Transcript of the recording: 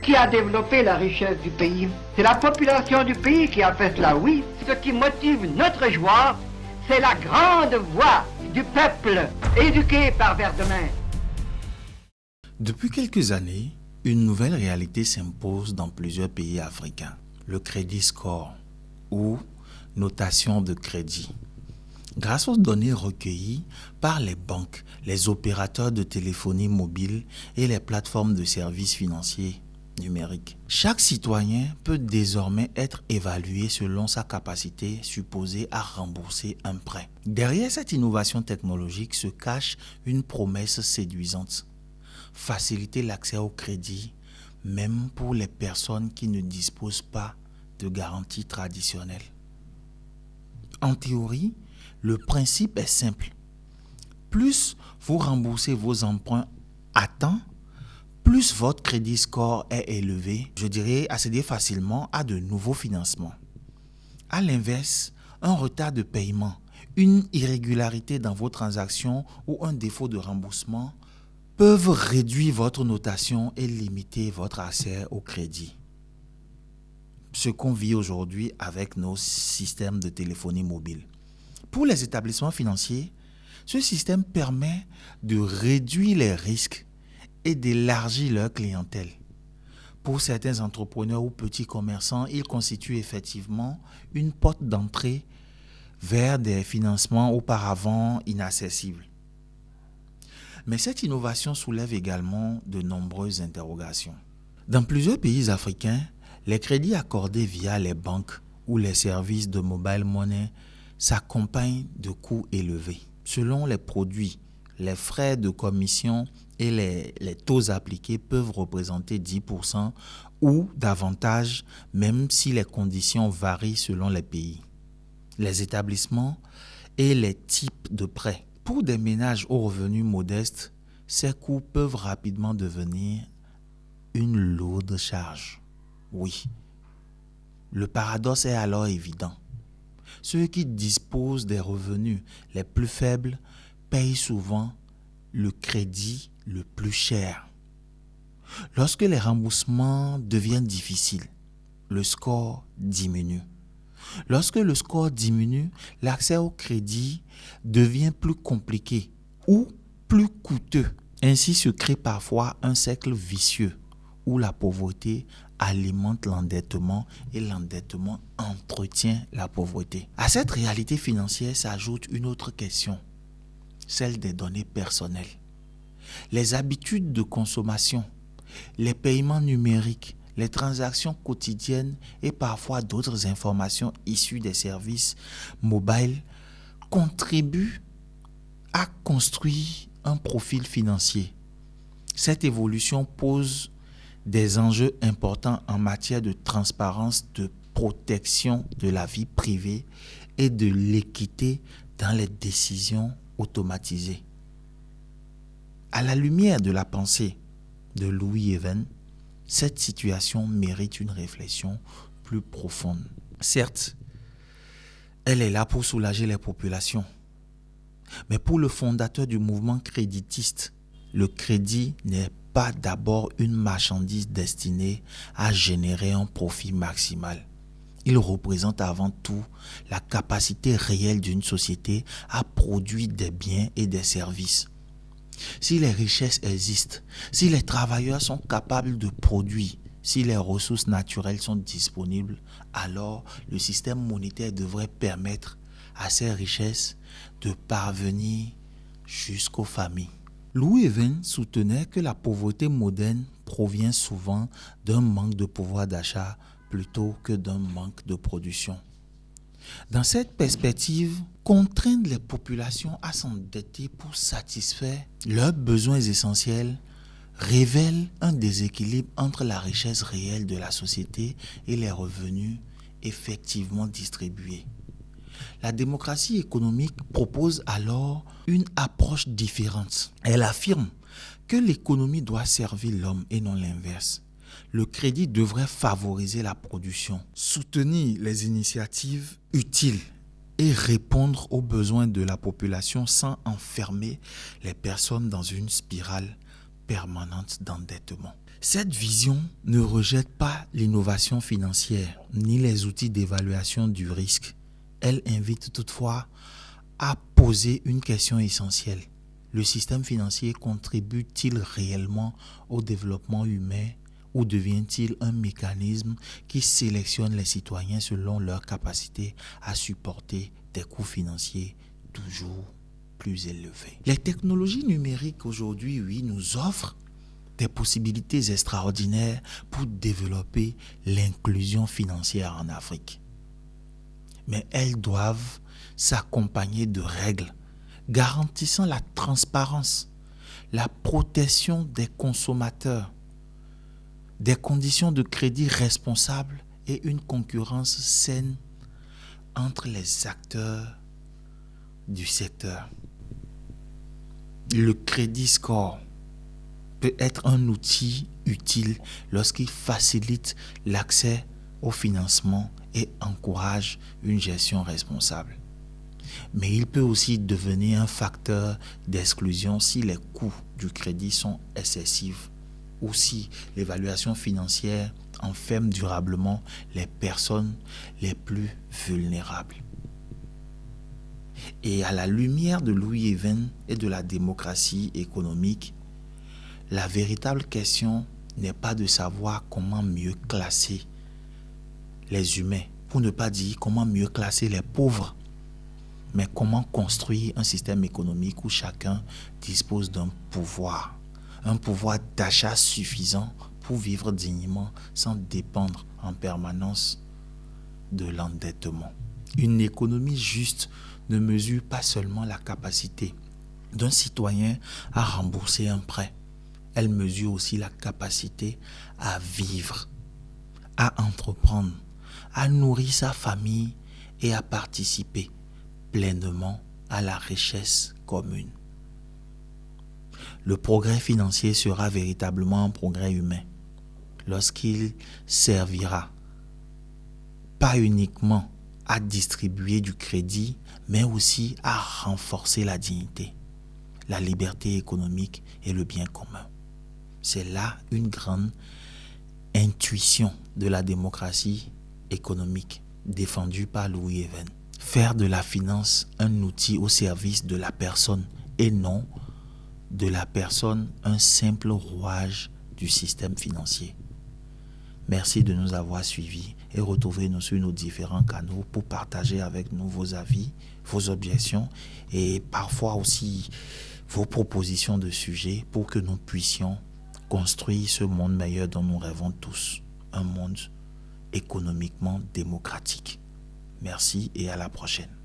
qui a développé la richesse du pays? C'est la population du pays qui a fait cela, oui. Ce qui motive notre joie, c'est la grande voix du peuple éduqué par Verdemin. Depuis quelques années, une nouvelle réalité s'impose dans plusieurs pays africains. Le crédit score ou notation de crédit. Grâce aux données recueillies par les banques, les opérateurs de téléphonie mobile et les plateformes de services financiers numériques, chaque citoyen peut désormais être évalué selon sa capacité supposée à rembourser un prêt. Derrière cette innovation technologique se cache une promesse séduisante: faciliter l'accès au crédit, même pour les personnes qui ne disposent pas de garantie traditionnelle. En théorie, le principe est simple. Plus vous remboursez vos emprunts à temps, plus votre crédit score est élevé, je dirais accéder facilement à de nouveaux financements. À l'inverse, un retard de paiement, une irrégularité dans vos transactions ou un défaut de remboursement peuvent réduire votre notation et limiter votre accès au crédit. Ce qu'on vit aujourd'hui avec nos systèmes de téléphonie mobile. Pour les établissements financiers, ce système permet de réduire les risques et d'élargir leur clientèle. Pour certains entrepreneurs ou petits commerçants, il constitue effectivement une porte d'entrée vers des financements auparavant inaccessibles. Mais cette innovation soulève également de nombreuses interrogations. Dans plusieurs pays africains, les crédits accordés via les banques ou les services de mobile money s'accompagnent de coûts élevés. Selon les produits, les frais de commission et les taux appliqués peuvent représenter 10% ou davantage, même si les conditions varient selon les pays, les établissements et les types de prêts. Pour des ménages aux revenus modestes, ces coûts peuvent rapidement devenir une lourde charge. Oui, le paradoxe est alors évident. Ceux qui disposent des revenus les plus faibles payent souvent le crédit le plus cher. Lorsque les remboursements deviennent difficiles, le score diminue. Lorsque le score diminue, l'accès au crédit devient plus compliqué ou plus coûteux. Ainsi se crée parfois un cercle vicieux où la pauvreté alimente l'endettement et l'endettement entretient la pauvreté. À cette réalité financière s'ajoute une autre question, celle des données personnelles. Les habitudes de consommation, les paiements numériques, les transactions quotidiennes et parfois d'autres informations issues des services mobiles contribuent à construire un profil financier. Cette évolution pose des enjeux importants en matière de transparence, de protection de la vie privée et de l'équité dans les décisions automatisées. À la lumière de la pensée de Louis Even, cette situation mérite une réflexion plus profonde. Certes, elle est là pour soulager les populations. Mais pour le fondateur du mouvement créditiste, le crédit n'est pas d'abord une marchandise destinée à générer un profit maximal. Il représente avant tout la capacité réelle d'une société à produire des biens et des services. Si les richesses existent, si les travailleurs sont capables de produire, si les ressources naturelles sont disponibles, alors le système monétaire devrait permettre à ces richesses de parvenir jusqu'aux familles. Louis Even soutenait que la pauvreté moderne provient souvent d'un manque de pouvoir d'achat plutôt que d'un manque de production. Dans cette perspective, contraindre les populations à s'endetter pour satisfaire leurs besoins essentiels révèle un déséquilibre entre la richesse réelle de la société et les revenus effectivement distribués. La démocratie économique propose alors une approche différente. Elle affirme que l'économie doit servir l'homme et non l'inverse. Le crédit devrait favoriser la production, soutenir les initiatives utiles et répondre aux besoins de la population sans enfermer les personnes dans une spirale permanente d'endettement. Cette vision ne rejette pas l'innovation financière ni les outils d'évaluation du risque. Elle invite toutefois à poser une question essentielle. Le système financier contribue-t-il réellement au développement humain ou devient-il un mécanisme qui sélectionne les citoyens selon leur capacité à supporter des coûts financiers toujours plus élevés? Les technologies numériques aujourd'hui, oui, nous offrent des possibilités extraordinaires pour développer l'inclusion financière en Afrique. Mais elles doivent s'accompagner de règles garantissant la transparence, la protection des consommateurs, des conditions de crédit responsables et une concurrence saine entre les acteurs du secteur. Le crédit score peut être un outil utile lorsqu'il facilite l'accès au financement et encourage une gestion responsable. Mais il peut aussi devenir un facteur d'exclusion si les coûts du crédit sont excessifs ou si l'évaluation financière enferme durablement les personnes les plus vulnérables. Et à la lumière de Louis Even et de la démocratie économique, la véritable question n'est pas de savoir comment mieux classer les humains, pour ne pas dire comment mieux classer les pauvres, mais comment construire un système économique où chacun dispose d'un pouvoir d'achat suffisant pour vivre dignement sans dépendre en permanence de l'endettement. Une économie juste ne mesure pas seulement la capacité d'un citoyen à rembourser un prêt. Elle mesure aussi la capacité à vivre, à entreprendre, à nourrir sa famille et à participer pleinement à la richesse commune. Le progrès financier sera véritablement un progrès humain lorsqu'il servira pas uniquement à distribuer du crédit, mais aussi à renforcer la dignité, la liberté économique et le bien commun. C'est là une grande intuition de la démocratie économique défendue par Louis Even. Faire de la finance un outil au service de la personne et non de la personne un simple rouage du système financier. Merci de nous avoir suivis et retrouvez-nous sur nos différents canaux pour partager avec nous vos avis, vos objections et parfois aussi vos propositions de sujets pour que nous puissions construire ce monde meilleur dont nous rêvons tous, un monde économiquement démocratique. Merci et à la prochaine.